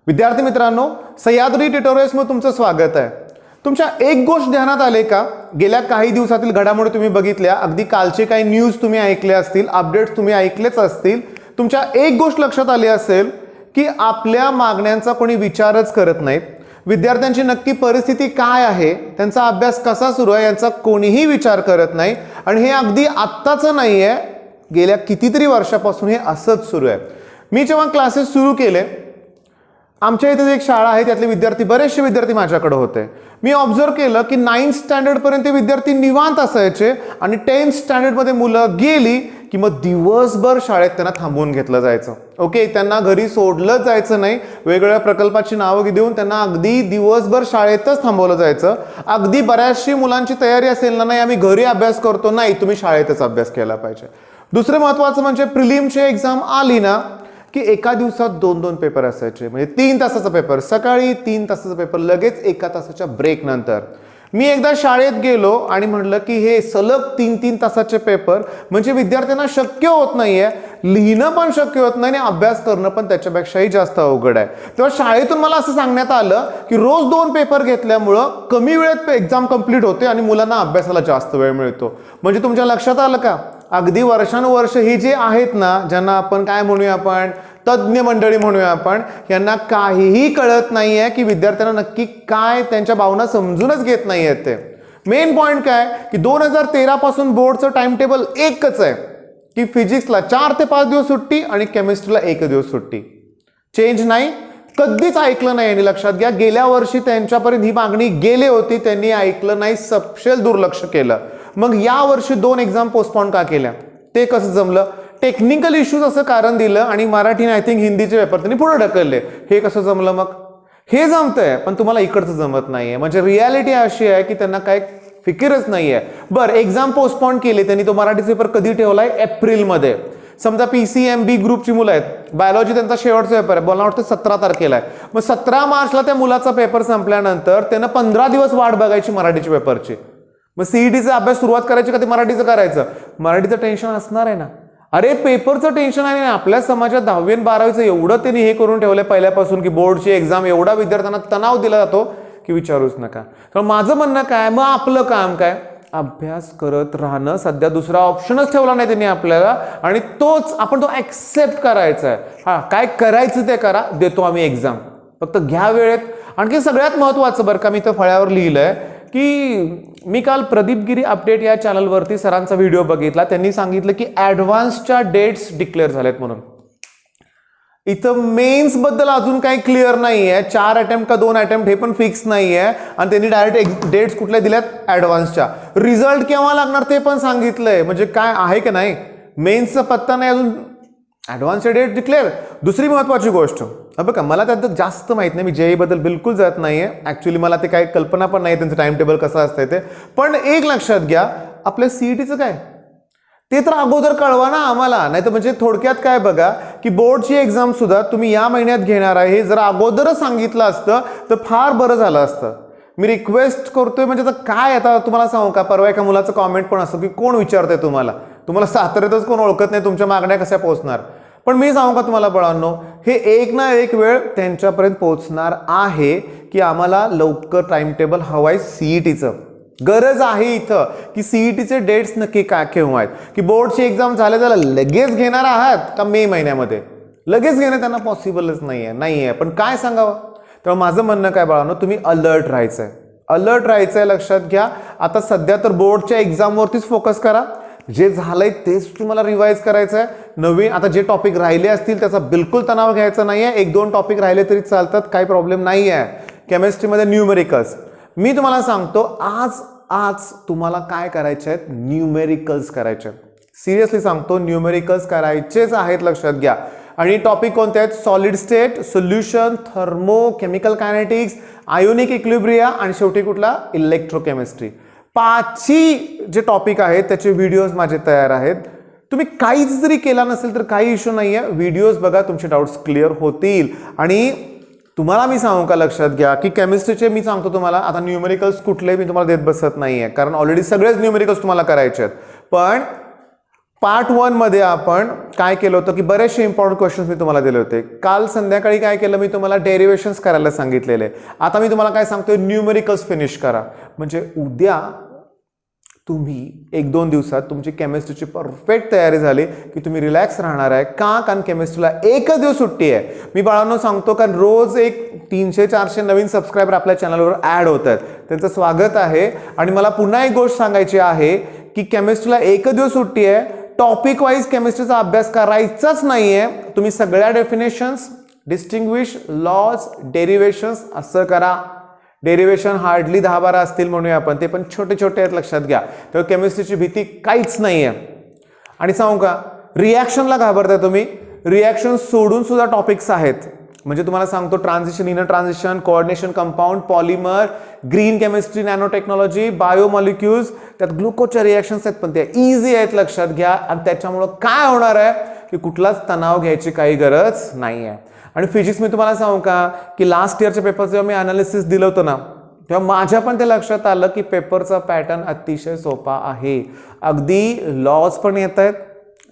विद्यार्थी मित्रांनो, सह्याद्री ट्युटोरियल्समध्ये तुमचं स्वागत आहे. तुमच्या एक गोष्ट ध्यानात आले का? गेल्या काही दिवसातील घडामोडी तुम्ही बघितल्या, अगदी कालचे काही न्यूज तुम्ही ऐकले असतील, अपडेट्स तुम्ही ऐकलेच असतील. तुमच्या एक गोष्ट लक्षात आली असेल की आपल्या मागण्यांचा कोणी विचारच करत नाहीत. विद्यार्थ्यांची नक्की परिस्थिती काय आहे, त्यांचा अभ्यास कसा सुरू आहे याचा कोणीही विचार करत नाही. आणि हे अगदी आत्ताचं नाही आहे, गेल्या कितीतरी वर्षापासून हे असंच सुरू आहे. मी जेव्हा क्लासेस सुरू केले, आमच्या इथे एक शाळा आहे, त्यातले विद्यार्थी बरेचसे विद्यार्थी माझ्याकडे होते. मी ऑब्झर्व केलं की 9th स्टँडर्डपर्यंत विद्यार्थी निवांत असायचे आणि 10th स्टँडर्डमध्ये मुलं गेली की मग दिवसभर शाळेत त्यांना थांबवून घेतलं जायचं. ओके, त्यांना घरी सोडलंच जायचं नाही. वेगवेगळ्या प्रकल्पाची नावं देऊन त्यांना अगदी दिवसभर शाळेतच थांबवलं जायचं. अगदी बऱ्याचशी मुलांची तयारी असेल ना, नाही आम्ही घरी अभ्यास करतो, नाही तुम्ही शाळेतच अभ्यास केला पाहिजे. दुसरं महत्त्वाचं म्हणजे प्रिलिमची एक्झाम आली ना की एका दिवसात 2-2 पेपर असायचे. म्हणजे 3 तासाचा पेपर सकाळी, 3 तासाचा पेपर लगेच 1 तासाच्या ब्रेक नंतर. मी एकदा शाळेत गेलो आणि म्हटलं की हे सलग 3-3 तासाचे पेपर म्हणजे विद्यार्थ्यांना शक्य होत नाहीये, लिहिणं पण शक्य होत नाही आणि अभ्यास करणं पण त्याच्यापेक्षाही जास्त अवघड आहे. तेव्हा शाळेतून मला असं सांगण्यात आलं की रोज 2 पेपर घेतल्यामुळं कमी वेळेत एक्झाम कंप्लीट होते आणि मुलांना अभ्यासाला जास्त वेळ मिळतो. म्हणजे तुमच्या लक्षात आलं का? अगदी वर्षानुवर्ष ही जे आहेत ना, ज्यांना आपण काय म्हणूया, आपण तज्ज्ञ मंडळी म्हणूया आपण, यांना काहीही कळत नाहीये की विद्यार्थ्यांना नक्की काय, त्यांच्या भावना समजूनच घेत नाहीयेत. ते मेन पॉइंट काय की 2013 पासून बोर्डचं टाइम टेबल एकच आहे की फिजिक्सला 4 ते 5 दिवस सुट्टी आणि केमिस्ट्रीला 1 दिवस सुट्टी. चेंज नाही, कधीच ऐकलं नाही. आणि लक्षात घ्या, गेल्या वर्षी त्यांच्यापर्यंत ही मागणी गेली होती, त्यांनी ऐकलं नाही, सपशेल दुर्लक्ष केलं. मग या वर्षी 2 एक्झाम पोस्टपोन का केल्या? ते कसं जमलं? टेक्निकल इश्यूज असं कारण दिलं आणि मराठी आय थिंक हिंदीचे पेपर त्यांनी पुढे ढकलले. हे कसं जमलं? मग हे जमतंय पण तुम्हाला इकडचं जमत नाहीये. म्हणजे रियालिटी अशी आहे की त्यांना काय फिकीरच नाहीये. बरं, एक्झाम पोस्टपोन केले त्यांनी. तो मराठी पेपर कधी ठेवलाय? एप्रिलमध्ये. समजा PCMB ग्रुपची मुलं आहेत, बायोलॉजी त्यांचा शेवटचा पेपर आहे, मला वाटतं 17 तारखेला आहे. मग 17 मार्चला त्या मुलाचा पेपर संपल्यानंतर त्यानं 15 दिवस वाट बघायची मराठीच्या पेपरची. मग CETचा अभ्यास सुरुवात करायची का ते मराठीचं करायचं? मराठीचं टेन्शन असणार आहे ना. अरे पेपरचं टेन्शन आहे ना. आपल्या समाजात 10वी आणि 12वीचं एवढं त्यांनी हे करून ठेवलंय पहिल्यापासून की बोर्डची एक्झाम, एवढा विद्यार्थ्यांना तणाव दिला जातो की विचारूच नका. तर माझं म्हणणं काय, मग आपलं काम काय? अभ्यास करत राहणं. सध्या दुसरा ऑप्शनच ठेवला नाही त्यांनी आपल्याला आणि तोच आपण तो ऍक्सेप्ट करायचा आहे. हा, काय करायचं ते करा, देतो आम्ही एक्झाम, फक्त घ्या वेळेत. आणखी सगळ्यात महत्वाचं बरं का, मी तर फळ्यावर लिहिलंय की मी काल प्रदीप गिरी अपडेट या चॅनलवरती सरांचा व्हिडिओ बघितला. त्यांनी सांगितलं की ऍडव्हान्सच्या डेट्स डिक्लेअर झालेत म्हणून. इथं मेन्स बद्दल अजून काही क्लिअर नाहीये. 4 अटेम्प्ट का 2 अटेम्प्ट हे पण फिक्स नाहीये. आणि त्यांनी डायरेक्ट डेट्स कुठल्या दिल्यात? ऍडव्हान्सच्या. रिझल्ट केव्हा लागणार ते पण सांगितलंय. म्हणजे काय आहे की नाही, मेन्सचा पत्ता नाही अजून, ऍडव्हान्सच्या डेट डिक्लेअर. दुसरी महत्वाची गोष्ट, बघा मला त्यात जास्त माहित नाही, मी JEE बद्दल बिलकुल जात नाहीये. ऍक्च्युली मला ते काही कल्पना पण नाही त्यांचं टाइम टेबल कसं असतंय ते. पण एक लक्षात घ्या, आपल्या CETचं काय ते तर अगोदर कळवा ना आम्हाला. नाही तर म्हणजे थोडक्यात काय बघा की बोर्डची एक्झाम सुद्धा तुम्ही या महिन्यात घेणार आहे, हे जर अगोदरच सांगितलं असतं तर फार बरं झालं असतं. मी रिक्वेस्ट करतोय. म्हणजे आता काय, आता तुम्हाला सांगू का, परवा एका मुलाचं कॉमेंट पण असतं की कोण विचारतंय तुम्हाला साताऱ्यातच कोण ओळखत नाही, तुमच्या मागण्या कशा पोहोचणार? पण मी सांगू का तुम्हाला बाळांनो, हे एक ना एक वेळ त्यांच्यापर्यंत पोहोचणार आहे की आम्हाला लवकर टाइम टेबल हवाय. CETचं गरज आहे इथं की CETचे डेट्स नक्की काय केव्हा आहेत, की बोर्डची एक्झाम झाल्या लगेच घेणार आहात का मे महिन्यामध्ये? लगेच घेणं त्यांना पॉसिबलच नाहीये. पण काय सांगावं? तर माझं म्हणणं काय बाळांनो, तुम्ही अलर्ट राहायचंय. अलर्ट राहायचंय, लक्षात घ्या. आता सध्या तर बोर्डच्या एक्झामवरतीच फोकस करा. जे झालंय तेच तुम्हाला रिवाइज करायचं आहे. नवीन आता जे टॉपिक राहिले असतील त्याचा बिलकुल तणाव घ्यायचा नाहीये. 1-2 टॉपिक राहिले तरी चालतात, काही प्रॉब्लेम नाही आहे. केमिस्ट्रीमध्ये न्यूमेरिकल्स, मी तुम्हाला सांगतो आज तुम्हाला काय करायचे आहेत? न्यूमेरिकल्स करायचे आहेत. सिरियसली सांगतो, न्यूमेरिकल्स करायचेच आहेत, लक्षात घ्या. आणि टॉपिक कोणते आहेत? Solid state, solution, thermo chemical kinetics, ionic equilibria आणि शेवटी कुठला? इलेक्ट्रोकेमिस्ट्री. 5ही जे टॉपिक आहेत त्याचे व्हिडिओज माझे तयार आहेत. तुम्ही काहीच जरी केला नसेल तर काही इश्यू नाहीये, व्हिडिओज बघा, तुमचे डाऊट्स क्लिअर होतील. आणि तुम्हाला मी सांगू का, लक्षात घ्या की केमिस्ट्रीचे मी सांगतो तुम्हाला, आता न्यूमेरिकल्स कुठले मी तुम्हाला देत बसत नाहीये, कारण ऑलरेडी सगळेच न्यूमेरिकल्स तुम्हाला करायचे आहेत. पण पार्ट 1 मध्ये आपण काय केलं होतं की बरेचसे इम्पॉर्टंट क्वेश्चन्स मी तुम्हाला दिले होते. काल संध्याकाळी काय केलं, मी तुम्हाला डेरिव्हेशन्स करायला सांगितलेले. आता मी तुम्हाला काय सांगतोय, न्यूमेरिकल्स फिनिश करा. म्हणजे उद्या तुम्ही 1-2 दिवसात तुमची केमिस्ट्रीची परफेक्ट तयारी झाली की तुम्ही रिलॅक्स राहणार आहे. का? कारण केमिस्ट्रीला एकच दिवस सुट्टी आहे. मी बाळांनो सांगतो, कारण रोज एक 300-400 नवीन सबस्क्रायबर आपल्या चॅनलवर ॲड होत आहेत. त्यांचं स्वागत आहे. आणि मला पुन्हा एक गोष्ट सांगायची आहे की केमिस्ट्रीला एकच दिवस सुट्टी आहे. टॉपिक वाईज केमिस्ट्रीचा अभ्यास करायचाच नाहीये. तुम्ही सगळ्या डेफिनेशन्स, डिस्टिंग्विश, लॉज, डेरिव्हेशन्स असं करा. डेरिव्हेशन हार्डली 10-12 असतील म्हणूया आपण, ते पण छोटे छोटे आहेत, लक्षात घ्या. तेव्हा केमिस्ट्रीची भीती काहीच नाहीये. आणि सांगू का, रिॲक्शनला घाबरताय तुम्ही, रिॲक्शन सोडून सुद्धा टॉपिक्स आहेत. म्हणजे तुम्हाला सांगतो, transition, inner transition, coordination compound, polymer, green chemistry, nano technology, biomolecules, त्यात ग्लुकोजच्या रिॲक्शन्स आहेत, पण त्या इझी आहेत, लक्षात घ्या. आणि त्याच्यामुळं काय होणार आहे की कुठलाच तणाव घ्यायची काही गरज नाही आहे. आणि फिजिक्स मी तुम्हाला सांगू का की लास्ट इयरच्या पेपर जेव्हा मी अनालिसिस दिलं होतं ना, तेव्हा माझ्या पण ते लक्षात आलं की पेपरचा पॅटर्न अतिशय सोपा आहे. अगदी लॉज पण येत आहेत,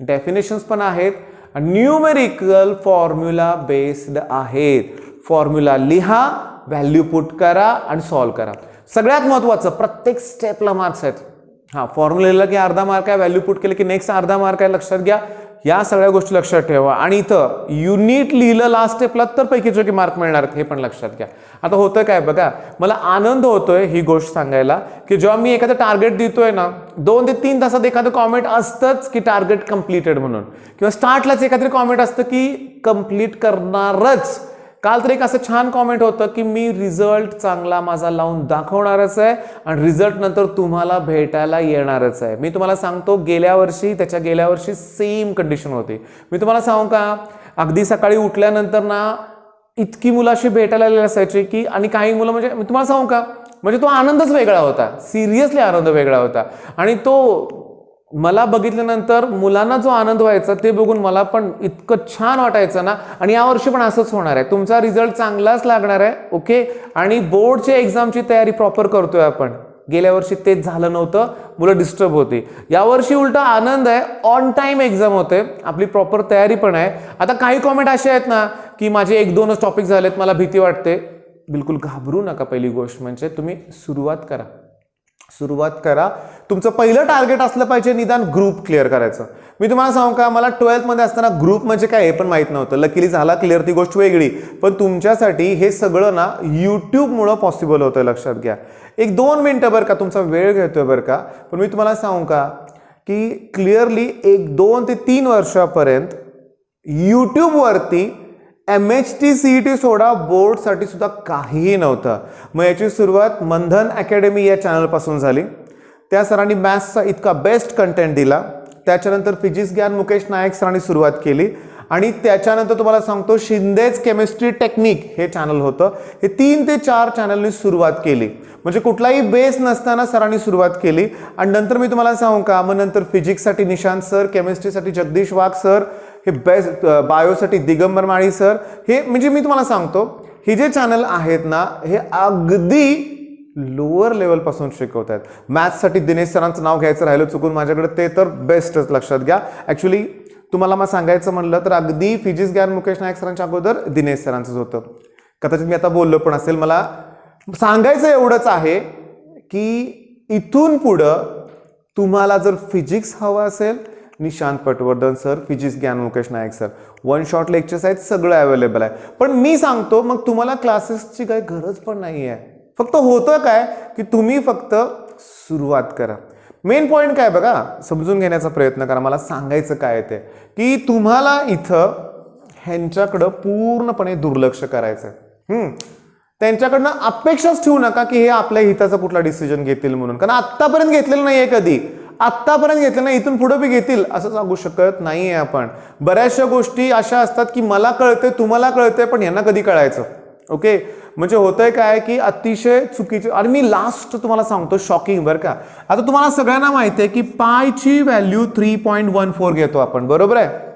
डेफिनेशन्स पण आहेत, न्यूमेरिकल फॉर्म्युला बेस्ड आहेत. फॉर्म्युला लिहा, व्हॅल्यू पुट करा आणि सॉल्व करा. सगळ्यात महत्त्वाचं, प्रत्येक स्टेपला मार्क्स आहेत. हां, फॉर्म्युला लिहिला की अर्धा मार्क आहे, व्हॅल्यू पुट केलं की नेक्स्ट अर्धा मार्क आहे, लक्षात घ्या. या सगळ्या गोष्टी लक्षात ठेवा. आणि इथं युनिट लिहिलं लास्ट स्टेपला तर पैकीचे मार्क मिळणार हे पण लक्षात घ्या. आता होतं काय बघा, मला आनंद होतोय ही गोष्ट सांगायला की जेव्हा मी एखादं टार्गेट देतोय ना, 2 ते 3 तासात एखादं कॉमेंट असतंच की टार्गेट कम्प्लीटेड म्हणून, किंवा स्टार्टलाच एखादं कॉमेंट असतं की कम्प्लीट करणारच. काल तर एक असं छान कॉमेंट होतं की मी रिझल्ट चांगला माझा लावून दाखवणारच आहे आणि रिझल्ट नंतर तुम्हाला भेटायला येणारच आहे. मी तुम्हाला सांगतो, गेल्या वर्षी सेम कंडिशन होती. मी तुम्हाला सांगू का, अगदी सकाळी उठल्यानंतर ना इतकी मुलं अशी भेटायला आलेली असायची की, आणि काही मुलं म्हणजे मी तुम्हाला सांगू का, म्हणजे तो आनंदच वेगळा होता, सिरियसली आनंद वेगळा होता. आणि तो मला बघितल्यानंतर मुलांना जो आनंद व्हायचा ते बघून मला पण इतकं छान वाटायचं ना. आणि यावर्षी पण असंच होणार आहे, तुमचा रिझल्ट चांगलाच लागणार आहे. ओके. आणि बोर्डच्या एक्झामची तयारी प्रॉपर करतोय आपण. गेल्या वर्षी तेच झालं नव्हतं, मुलं डिस्टर्ब होती. यावर्षी उलटा आनंद आहे, ऑन टाइम एक्झाम होते, आपली प्रॉपर तयारी पण आहे. आता काही कॉमेंट असे आहेत ना की माझे 1-2च टॉपिक झालेत, मला भीती वाटते. बिलकुल घाबरू नका. पहिली गोष्ट म्हणजे तुम्ही सुरुवात करा. तुमचं पहिलं टार्गेट असलं पाहिजे निदान ग्रुप क्लिअर करायचं. मी तुम्हाला सांगू का, मला 12th मध्ये असताना ग्रुप म्हणजे काय हे पण माहित नव्हतं. लकीली झाला क्लिअर, ती गोष्ट वेगळी. पण तुमच्यासाठी हे सगळं ना युट्यूबमुळं पॉसिबल होतं, लक्षात घ्या. 1-2 मिनिटं बरं का, तुमचा वेळ घेतोय बरं का. पण मी तुम्हाला सांगू का की क्लिअरली 1-2 ते 3 वर्षापर्यंत यूट्यूबवरती MHT CET सोडा बोर्डसाठी सुद्धा काहीही नव्हतं. मग याची सुरुवात मंथन अकॅडमी या चॅनलपासून झाली. त्या सरांनी मॅथ्सचा इतका बेस्ट कंटेंट दिला. त्याच्यानंतर फिजिक्स ज्ञान मुकेश नायक सरांनी सुरुवात केली. आणि त्याच्यानंतर तुम्हाला सांगतो, शिंदेच केमिस्ट्री टेक्निक हे चॅनल होतं. हे 3 ते 4 चॅनलनी सुरुवात केली. म्हणजे कुठलाही बेस नसताना सरांनी सुरुवात केली. आणि नंतर मी तुम्हाला सांगू का, मग नंतर फिजिक्ससाठी निशांत सर, केमिस्ट्रीसाठी जगदीश वाघ सर, हे बेस्ट, बायोसाठी दिगंबर माळी सर, हे म्हणजे मी तुम्हाला सांगतो, हे जे चॅनल आहेत ना, हे अगदी लोअर लेवलपासून शिकवत आहेत. मॅथ्ससाठी दिनेश सरांचं नाव घ्यायचं राहिलं चुकून माझ्याकडे, ते तर बेस्टच, लक्षात घ्या. ॲक्च्युली तुम्हाला मग सांगायचं म्हणलं तर अगदी फिजिक्स ज्ञान मुकेश नायक सरांच्या अगोदर दिनेश सरांचंच होतं. कदाचित मी आता बोललो पण असेल. मला सांगायचं एवढंच आहे की इथून पुढं तुम्हाला जर फिजिक्स हवं असेल, निशांत पटवर्धन सर, फिजिक्स ज्ञान मुकेश नायक सर, 1 शॉट लेक्चर्स आहेत, सगळं अवेलेबल आहे. पण मी सांगतो, मग तुम्हाला क्लासेसची काही गरज पण नाही आहे. फक्त होतं काय की तुम्ही फक्त सुरुवात करा. मेन पॉईंट काय बघा, समजून घेण्याचा प्रयत्न करा. मला सांगायचं काय ते की तुम्हाला इथं ह्यांच्याकडं पूर्णपणे दुर्लक्ष करायचं आहे. त्यांच्याकडनं अपेक्षाच ठेवू नका की हे आपल्या हिताचा कुठला डिसिजन घेतील म्हणून, कारण आत्तापर्यंत घेतलेलं नाहीये कधी. आत्तापर्यंत घेतलं नाही, इथून पुढे बी घेतील असं सांगू शकत नाहीये आपण. बऱ्याचशा गोष्टी अशा असतात की मला कळते, तुम्हाला कळते, पण यांना कधी कळायचं. ओके. म्हणजे होतंय काय की अतिशय चुकीचे. आणि मी लास्ट तुम्हाला सांगतो, शॉकिंग बरं का. आता तुम्हाला सगळ्यांना माहिती आहे की पायची व्हॅल्यू 3.14 घेतो आपण, बरोबर आहे.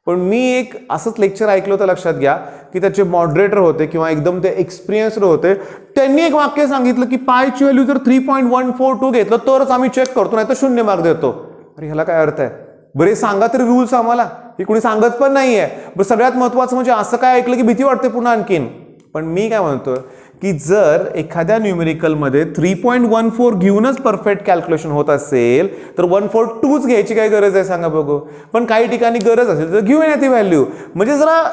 पण मी एक असंच लेक्चर ऐकलं होतं, लक्षात घ्या, की त्याचे मॉडरेटर होते किंवा एकदम ते एक्सपिरियन्स्ड होते. त्यांनी एक वाक्य सांगितलं की पायची व्हॅल्यू जर 3.142 घेतलं तरच आम्ही चेक करतो, नाही तर 0 मार्क देतो. अरे ह्याला काय अर्थ आहे? बरे सांगा तरी रूल्स आम्हाला, हे कोणी सांगत पण नाहीये. बरं सगळ्यात महत्वाचं म्हणजे असं काय ऐकलं की भीती वाटते पुन्हा आणखीन. पण मी काय म्हणतो की जर एखाद्या न्यूमेरिकलमध्ये 3.14 घेऊनच परफेक्ट कॅल्क्युलेशन होत असेल तर 142च घ्यायची काय गरज आहे सांगा बघू. पण काही ठिकाणी गरज असेल तर घेऊया ती व्हॅल्यू. म्हणजे जरा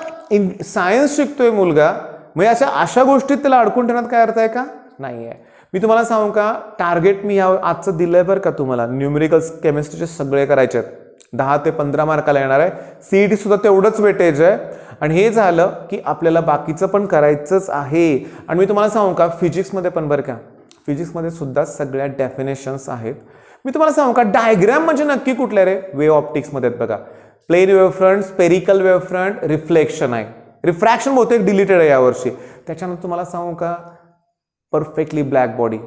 सायन्स शिकतोय मुलगा, म्हणजे अशा गोष्टीत त्याला अडकून ठेवण्यात काय अर्थ आहे का? नाहीये. मी तुम्हाला सांगू का, टार्गेट मी आजचं दिलंय बरं का तुम्हाला. न्यूमेरिकल्स केमिस्ट्रीचे सगळे करायचे आहेत, 10 ते 15 मार्काला येणार आहे. सीईटी सुद्धा तेवढंच वेटेज आहे. आणि हे झालं की आपल्याला बाकीचं पण करायचंच आहे. आणि मी तुम्हाला सांगू का, फिजिक्समध्ये पण बरं का, फिजिक्समध्ये सुद्धा सगळ्या डेफिनेशन्स आहेत. मी तुम्हाला सांगू का, डायग्राम म्हणजे नक्की कुठल्या रे? वेव्ह ऑप्टिक्समध्ये बघा, plane wave front, spherical wave front, reflection आहे. रिफ्रॅक्शन बहुतेक डिलीटेड आहे यावर्षी. त्याच्यानंतर तुम्हाला सांगू का, परफेक्टली ब्लॅक बॉडी,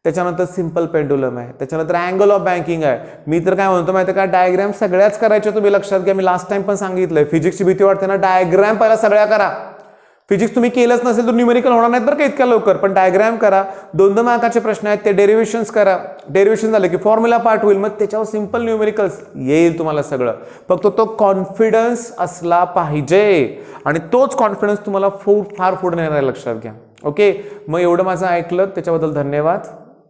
त्याच्यानंतर सिंपल पेंडुलम आहे, त्याच्यानंतर अँगल ऑफ बँकिंग आहे. मी तर काय म्हणतो माहिती का, डायग्राम सगळ्याच करायच्या. तुम्ही लक्षात घ्या, मी लास्ट टाइम पण सांगितलंय, फिजिक्सची भीती वाटते ना, डायग्राम पहिला सगळ्या करा. फिजिक्स तुम्ही केलंच नसेल तर न्यूमेरिकल होणार नाहीत बरं का इतक्या लवकर. पण डायग्राम करा. 2-2 मार्काचे प्रश्न आहेत, ते डेरिव्हेशन्स करा. डेरिव्हेशन झालं की फॉर्म्युला पार्ट होईल, मग त्याच्यावर सिंपल न्यूमेरिकल्स येईल तुम्हाला सगळं. फक्त तो कॉन्फिडन्स असला पाहिजे, आणि तोच कॉन्फिडन्स तुम्हाला फार पुढे नेणार आहे, लक्षात घ्या. ओके, मग एवढं माझं ऐकलं त्याच्याबद्दल धन्यवाद.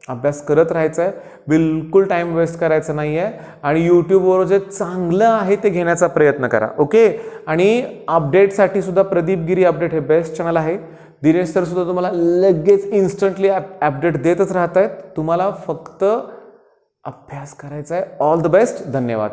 अभ्यास करत राहायचा आहे, बिलकुल टाइम वेस्ट करायचा नाही आहे. आणि यूट्यूबवर जे चांगलं आहे ते घेण्याचा प्रयत्न करा. ओके, आणि अपडेटसाठी सुद्धा प्रदीप गिरी अपडेट हे बेस्ट चॅनल आहे. दिनेश सर सुद्धा तुम्हाला लगेच इन्स्टंटली अपडेट देतच राहत आहेत. तुम्हाला फक्त अभ्यास करायचा आहे. All the best. धन्यवाद.